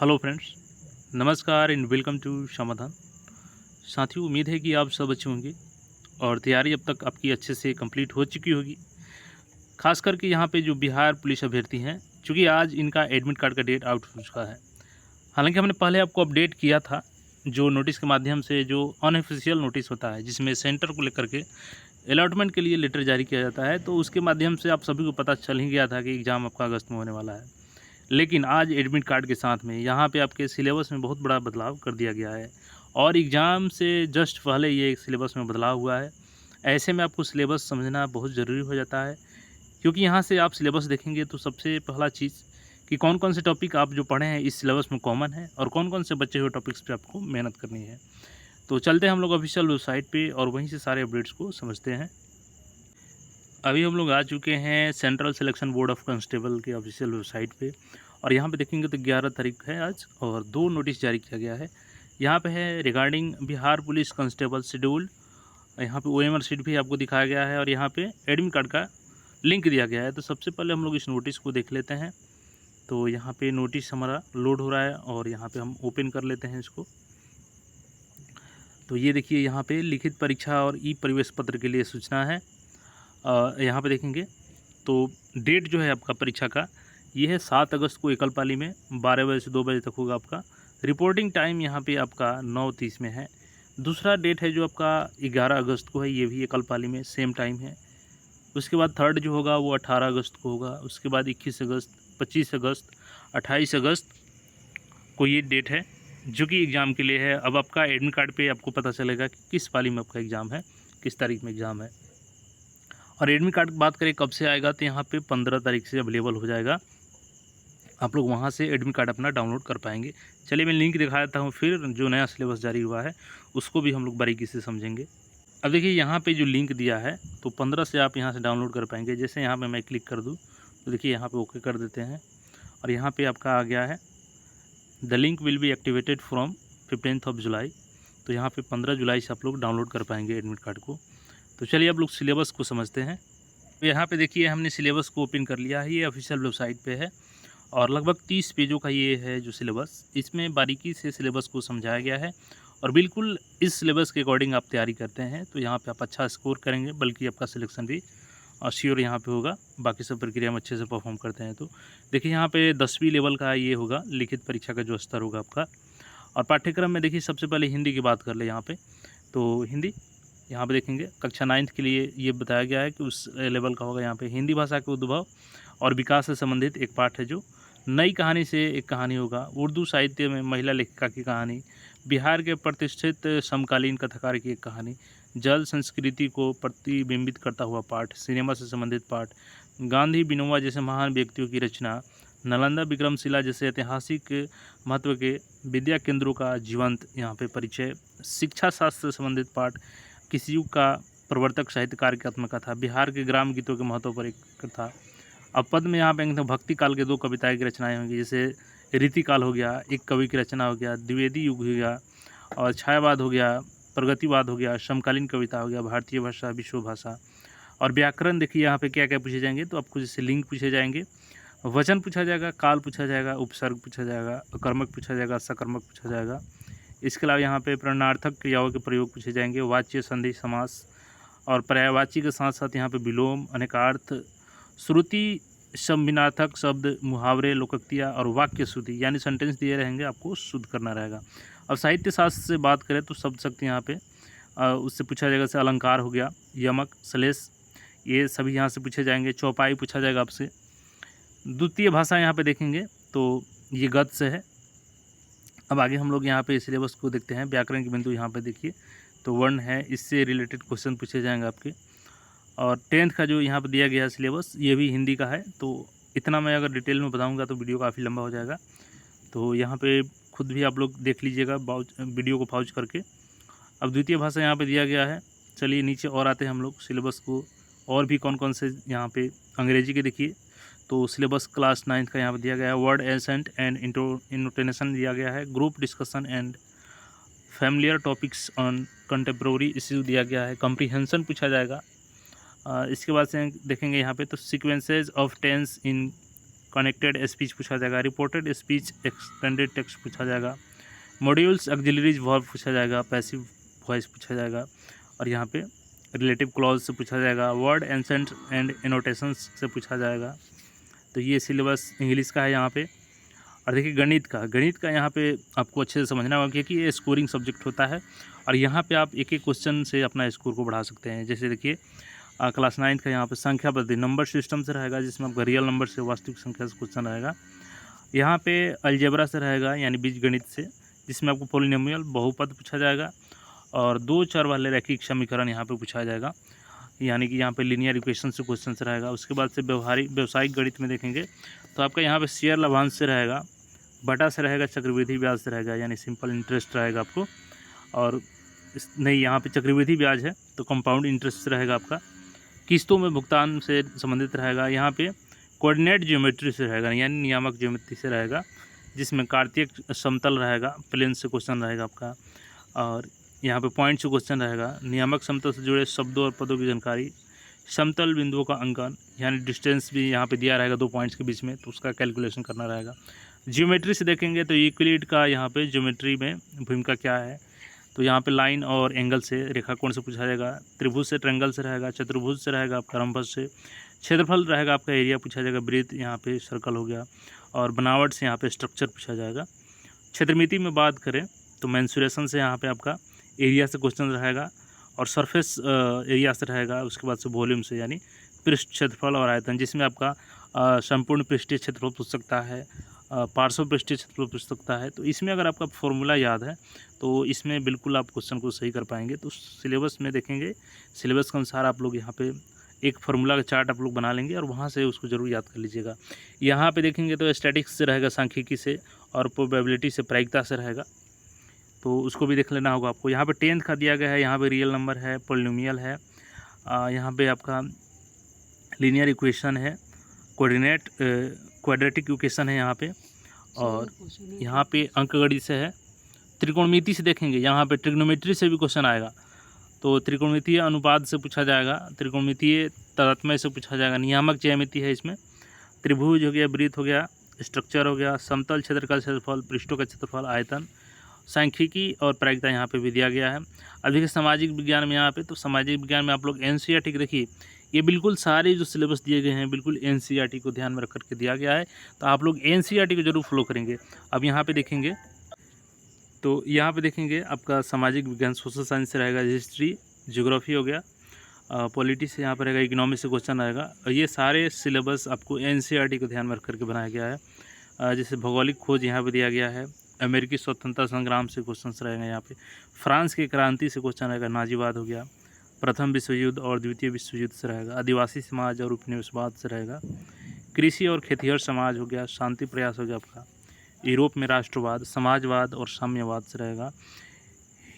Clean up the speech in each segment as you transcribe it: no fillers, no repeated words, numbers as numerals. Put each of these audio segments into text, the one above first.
Hello friends, नमस्कार and welcome to समाधान। साथियों, उम्मीद है कि आप सब अच्छे होंगे और तैयारी अब तक आपकी अच्छे से कंप्लीट हो चुकी होगी। खास करके यहाँ पे जो बिहार पुलिस अभ्यर्थी हैं, चूँकि आज इनका एडमिट कार्ड का डेट आउट हो चुका है। हालांकि हमने पहले आपको अपडेट किया था, जो नोटिस के माध्यम से जो अनऑफिशियल नोटिस होता है, जिसमें सेंटर को लेकर के अलॉटमेंट के लिए लेटर जारी किया जाता है, तो उसके माध्यम से आप सभी को पता चल ही गया था कि एग्ज़ाम आपका अगस्त में होने वाला है। लेकिन आज एडमिट कार्ड के साथ में यहाँ पे आपके सिलेबस में बहुत बड़ा बदलाव कर दिया गया है और एग्ज़ाम से जस्ट पहले ये सिलेबस में बदलाव हुआ है। ऐसे में आपको सिलेबस समझना बहुत ज़रूरी हो जाता है, क्योंकि यहाँ से आप सिलेबस देखेंगे तो सबसे पहला चीज़ कि कौन-कौन से टॉपिक आप जो पढ़े हैं इस सिलेबस में कॉमन है और कौन-कौन से बचे हुए टॉपिक्स पे आपको मेहनत करनी है। तो चलते हैं हम लोग ऑफिशियल वेबसाइट पे और वहीं से सारे अपडेट्स को समझते हैं। अभी हम लोग आ चुके हैं central selection board of constable के ऑफिशियल वेबसाइट पे और यहाँ पे देखेंगे तो 11 तारीख है आज और 2 नोटिस जारी किया गया है। यहाँ पे है regarding Bihar police constable schedule. यहाँ पे ओएमआर शीट भी आपको दिखाया गया है और यहाँ पे एडमिट कार्ड का लिंक दिया गया है। तो सबसे पहले हम लोग इस नोटिस को देख लेते हैं। तो यहाँ पे नोटिस हमारा लोड हो रहा है और यहाँ पे हम ओपन कर लेते हैं इसको। तो ये देखिए, यहाँ पे लिखित परीक्षा और ई प्रवेश पत्र के लिए सूचना है। यहाँ पे देखेंगे तो डेट जो है आपका परीक्षा का, ये है 7 अगस्त को एकल पाली में 12 बजे से 2 बजे तक होगा आपका। रिपोर्टिंग टाइम यहाँ पे आपका 9:30 में है। दूसरा डेट है जो आपका 11 अगस्त को है, ये भी एकल पाली में सेम टाइम है। उसके बाद थर्ड जो होगा वो 18 अगस्त को होगा। उसके बाद 21 अगस्त, 25 अगस्त, 28 अगस्त को ये डेट है जो कि एग्ज़ाम के लिए है। अब आपका एडमिट कार्ड पे आपको पता चलेगा कि किस पाली में आपका एग्ज़ाम है, किस तारीख में एग्ज़ाम है। और एडमिट कार्ड की बात करें कब से आएगा, तो यहाँ पे 15 तारीख से अवेलेबल हो जाएगा। आप लोग वहाँ से एडमिट कार्ड अपना डाउनलोड कर पाएंगे। चलिए मैं लिंक दिखा देता हूँ, फिर जो नया सिलेबस जारी हुआ है उसको भी हम लोग बारीकी से समझेंगे। अब देखिए, यहाँ पे जो लिंक दिया है तो 15 से आप यहाँ से डाउनलोड कर पाएंगे। जैसे यहाँ पे मैं क्लिक कर दूँ तो देखिए यहाँ पे ओके कर देते हैं और यहाँ पे आपका आ गया है the link will be activated from 15 जुलाई। तो यहाँ पे 15 जुलाई से आप लोग डाउनलोड कर पाएंगे एडमिट कार्ड को। तो चलिए अब लोग सिलेबस को समझते हैं। तो यहाँ पे देखिए, हमने सिलेबस को ओपन कर लिया है। ये ऑफिशियल वेबसाइट पे है और लगभग 30 पेजों का ये है जो सिलेबस। इसमें बारीकी से सिलेबस को समझाया गया है और बिल्कुल इस सिलेबस के अकॉर्डिंग आप तैयारी करते हैं तो यहाँ पे आप अच्छा स्कोर करेंगे, बल्कि आपका सिलेक्शन भी श्योर यहाँ पे होगा। बाकी सब प्रक्रिया में अच्छे से परफॉर्म करते हैं तो देखिए, यहाँ पे 10वीं लेवल का ये होगा लिखित परीक्षा का जो स्तर होगा आपका। और पाठ्यक्रम में देखिए, सबसे पहले हिंदी की बात कर ले यहाँ पे। तो हिंदी यहाँ पे देखेंगे कक्षा 9th के लिए ये बताया गया है कि उस लेवल का होगा। यहाँ पे हिंदी भाषा के उद्भव और विकास से संबंधित एक पाठ है जो नई कहानी से एक कहानी होगा। उर्दू साहित्य में महिला लेखिका की कहानी, बिहार के प्रतिष्ठित समकालीन कथाकार की एक कहानी, जल संस्कृति को प्रतिबिंबित करता हुआ पाठ, सिनेमा से संबंधित पाठ, गांधी विनोबा जैसे महान व्यक्तियों की रचना, नालंदा विक्रमशिला जैसे ऐतिहासिक महत्व के विद्या केंद्रों का जीवंत यहाँ पे परिचय, शिक्षा शास्त्र से संबंधित पाठ, किसी युग का प्रवर्तक साहित्यकार की आत्मकथा, बिहार के ग्राम गीतों के महत्व पर एक कथा। अब पद में यहाँ पे भक्ति काल के 2 कविताएं की रचनाएं होंगी, जैसे रीतिकाल हो गया, एक कवि की रचना हो गया, द्विवेदी युग हो गया और छायावाद हो गया, प्रगतिवाद हो गया, समकालीन कविता हो गया, भारतीय भाषा, विश्व भाषा। और व्याकरण देखिए यहाँ पे क्या क्या पूछे जाएंगे, तो आपको जैसे लिंग पूछे जाएंगे, वचन पूछा जाएगा, काल पूछा जाएगा, उपसर्ग पूछा जाएगा, अकर्मक पूछा जाएगा, सकर्मक पूछा जाएगा। इसके अलावा यहाँ पे प्रश्नार्थक क्रियाओं के प्रयोग पूछे जाएंगे, वाच्य, संधि, समास और पर्यायवाची के साथ साथ यहाँ पे विलोम, अनेकार्थ, श्रुति, संविनार्थक शब्द, मुहावरे, लोकोक्तियाँ और वाक्य शुद्धि यानी सेंटेंस दिए रहेंगे, आपको शुद्ध करना रहेगा। अब साहित्य शास्त्र से बात करें तो शब्द शक्ति यहाँ पे उससे पूछा जाएगा, जैसे अलंकार हो गया, यमक, श्लेष, ये सभी यहाँ से पूछे जाएंगे। चौपाई पूछा जाएगा आपसे। द्वितीय भाषा यहाँ पे देखेंगे तो ये गद्य से है। अब आगे हम लोग यहाँ पे सिलेबस को देखते हैं। व्याकरण के बिंदु यहाँ पे देखिए तो वर्ण है, इससे रिलेटेड क्वेश्चन पूछे जाएंगे आपके। और 10th का जो यहाँ पे दिया गया है सिलेबस, ये भी हिंदी का है। तो इतना मैं अगर डिटेल में बताऊँगा तो वीडियो काफ़ी लंबा हो जाएगा, तो यहाँ पे खुद भी आप लोग देख लीजिएगा वीडियो को पॉज करके। अब द्वितीय भाषा यहाँ पे दिया गया है। चलिए नीचे और आते हैं हम लोग सिलेबस को, और भी कौन कौन से यहाँ पे अंग्रेजी के देखिए तो सिलेबस क्लास 9th का यहाँ पे दिया गया है। वर्ड एसेंट एंड इनोटेशन दिया गया है। Group discussion and familiar topics on contemporary issue दिया गया है। कम्प्रीहेंशन पूछा जाएगा। इसके बाद से देखेंगे यहाँ पे तो sequences of tense in connected speech पूछा जाएगा, रिपोर्टेड स्पीच, एक्सटेंडेड टेक्स्ट पूछा जाएगा, मॉड्यूल्स, ऑक्सिलरीज वर्ब पूछा जाएगा, पैसिव वॉइस पूछा जाएगा, और यहाँ पे रिलेटिव क्लॉज से पूछा जाएगा, वर्ड एंसेंट एंड एनोटेशंस से पूछा जाएगा। तो ये सिलेबस इंग्लिश का है यहाँ पे। और देखिए गणित का यहाँ पे आपको अच्छे से समझना होगा क्योंकि ये स्कोरिंग सब्जेक्ट होता है और यहाँ पे आप एक एक क्वेश्चन से अपना स्कोर को बढ़ा सकते हैं। जैसे देखिए क्लास 9 का यहाँ पे संख्या पद्धति नंबर सिस्टम से रहेगा, जिसमें आपका रियल नंबर से वास्तविक संख्या से क्वेश्चन रहेगा। यहाँ पे अलजेब्रा से रहेगा यानी बीजगणित से, जिसमें आपको पॉलिनोमियल बहुपद पूछा जाएगा और 2 चर वाले रैखिक समीकरण यहाँ पे पूछा जाएगा, यानी कि यहाँ पे लीनियर इक्वेशन से क्वेश्चन से रहेगा। उसके बाद से व्यवसायिक गणित में देखेंगे तो आपका यहाँ पे शेयर लाभांश से रहेगा, बटा से रहेगा, चक्रवृद्धि ब्याज से रहेगा यानी सिंपल इंटरेस्ट रहेगा आपको, और नहीं यहाँ पे चक्रवृद्धि ब्याज है तो कंपाउंड इंटरेस्ट से रहेगा आपका, किस्तों में भुगतान से संबंधित रहेगा। यहाँ पे कोऑर्डिनेट ज्योमेट्री से रहेगा यानी नियामक ज्योमेट्री से रहेगा, जिसमें कार्तीक समतल रहेगा, प्लेन से क्वेश्चन रहेगा आपका, और यहाँ पे पॉइंट से क्वेश्चन रहेगा। नियामक समतल से जुड़े शब्दों और पदों की जानकारी, समतल बिंदुओं का अंकन यानी डिस्टेंस भी यहाँ पे दिया रहेगा 2 पॉइंट्स के बीच में, तो उसका कैलकुलेशन करना रहेगा। ज्योमेट्री से देखेंगे तो यूक्लिड का यहाँ पे ज्योमेट्री में भूमिका क्या है, तो यहाँ पे लाइन और एंगल से, रेखाकोण से पूछा जाएगा, त्रिभुज से ट्रायंगल से रहेगा, चतुर्भुज से रहेगा आपका, रंभज से, क्षेत्रफल रहेगा आपका, एरिया पूछा जाएगा, वृत्त यहाँ पे सर्कल हो गया, और बनावट से यहाँ पे स्ट्रक्चर पूछा जाएगा। क्षेत्रमिति में बात करें तो मेंसुरेशन से यहाँ पे आपका एरिया से क्वेश्चन रहेगा, और सरफेस एरिया से रहेगा। उसके बाद से वॉल्यूम से यानी पृष्ठ क्षेत्रफल और आयतन, जिसमें आपका संपूर्ण पृष्ठीय क्षेत्रफल पूछ सकता है, पार्श्व पृष्ठीय क्षेत्रफल पूछ सकता है। तो इसमें अगर आपका फॉर्मूला याद है तो इसमें बिल्कुल आप क्वेश्चन को सही कर पाएंगे। तो सिलेबस में देखेंगे, सिलेबस के अनुसार आप लोग यहाँ पे एक फार्मूला का चार्ट आप लोग बना लेंगे और वहाँ से उसको ज़रूर याद कर लीजिएगा। यहाँ पे देखेंगे तो स्टैटिक्स से रहेगा, सांख्यिकी से, और प्रोबेबिलिटी से, प्रायिकता से रहेगा, तो उसको भी देख लेना होगा आपको। यहाँ पे 10th का दिया गया है, यहाँ पे रियल नंबर है, पॉलिनोमियल है, यहाँ पे आपका लीनियर इक्वेशन है, कोऑर्डिनेट क्वाड्रेटिक इक्वेशन है यहाँ पे, और यहाँ पे अंकगणित से है। त्रिकोणमिति से देखेंगे, यहाँ पे ट्रिग्नोमेट्री से भी क्वेश्चन आएगा, तो त्रिकोणमितीय अनुपात से पूछा जाएगा, त्रिकोणमितीय तारतम्य से पूछा जाएगा, नियामक ज्यामिति है इसमें, त्रिभुज हो गया, वृत्त हो गया, स्ट्रक्चर हो गया, समतल क्षेत्र का क्षेत्रफल, पृष्ठों का क्षेत्रफल, आयतन, सांख्यिकी और प्रायिकता यहाँ पे भी दिया गया है। अब देखिए सामाजिक विज्ञान में यहाँ पे, तो सामाजिक विज्ञान में आप लोग एनसीईआरटी देखिए, ये बिल्कुल सारे जो सिलेबस दिए गए हैं बिल्कुल एनसीईआरटी को ध्यान में रख करके दिया गया है, तो आप लोग एनसीईआरटी को जरूर फॉलो करेंगे। अब यहाँ पे देखेंगे तो यहाँ पे देखेंगे आपका सामाजिक विज्ञान सोशल साइंस से रहेगा, हिस्ट्री, ज्योग्राफी हो गया, पॉलिटी से यहाँ पर रहेगा, इकोनॉमिक्स से क्वेश्चन आएगा। और ये सारे सिलेबस आपको एनसीईआरटी को ध्यान में रख करके बनाया गया है। जैसे भौगोलिक खोज यहाँ पर दिया गया है, अमेरिकी स्वतंत्रता संग्राम से क्वेश्चन रहेगा, यहाँ पे फ्रांस की क्रांति से क्वेश्चन रहेगा, नाजीवाद हो गया, प्रथम विश्व युद्ध और द्वितीय विश्व युद्ध से रहेगा, आदिवासी समाज और उपनिवेशवाद से रहेगा, कृषि और खेतिहर समाज हो गया, शांति प्रयास हो गया आपका, यूरोप में राष्ट्रवाद, समाजवाद और साम्यवाद से रहेगा,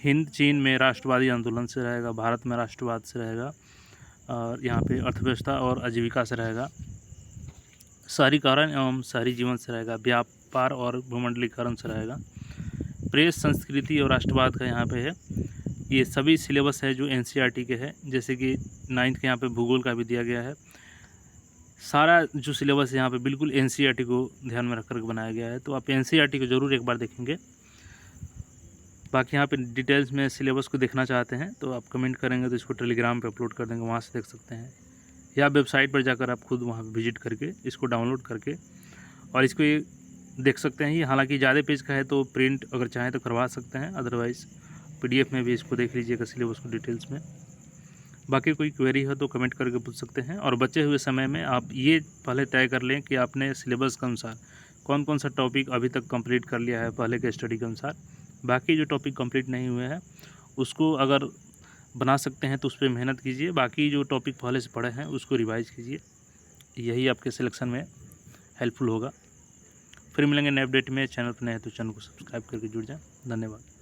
हिंद चीन में राष्ट्रवादी आंदोलन से रहेगा, भारत में राष्ट्रवाद से रहेगा, और यहाँ पे अर्थव्यवस्था और आजीविका से रहेगा, शहरीकरण एवं शहरी जीवन से रहेगा, व्यापार और भूमंडलीकरण से रहेगा, प्रेस, संस्कृति और राष्ट्रवाद का यहाँ पे है। ये सभी सिलेबस है जो एनसीईआरटी के हैं। जैसे कि 9th के यहाँ पे भूगोल का भी दिया गया है। सारा जो सिलेबस है यहाँ पे बिल्कुल एनसीईआरटी को ध्यान में रख कर बनाया गया है, तो आप एनसीईआरटी को ज़रूर एक बार देखेंगे। बाकी यहाँ पे डिटेल्स में सिलेबस को देखना चाहते हैं तो आप कमेंट करेंगे तो इसको टेलीग्राम पे अपलोड कर देंगे, वहाँ से देख सकते हैं, या वेबसाइट पर जाकर आप खुद वहाँ पे विजिट करके इसको डाउनलोड करके और इसको ये देख सकते हैं। हालांकि ज़्यादा पेज का है तो प्रिंट अगर चाहें तो करवा सकते हैं, अदरवाइज़ पीडीएफ में भी इसको देख लीजिएगा सिलेबस को डिटेल्स में। बाकी कोई क्वेरी हो तो कमेंट करके पूछ सकते हैं। और बचे हुए समय में आप ये पहले तय कर लें कि आपने सिलेबस के अनुसार कौन कौन सा टॉपिक अभी तक कंप्लीट कर लिया है पहले के स्टडी के अनुसार। बाकी जो टॉपिक कंप्लीट नहीं हुए हैं उसको अगर बना सकते हैं तो उस पर मेहनत कीजिए। बाकी जो टॉपिक पहले से पढ़े हैं उसको रिवाइज कीजिए, यही आपके सिलेक्शन में हेल्पफुल होगा। फिर मिलेंगे नए अपडेट में। चैनल पर नए हैं तो चैनल को सब्सक्राइब करके जुड़ जाएं। धन्यवाद।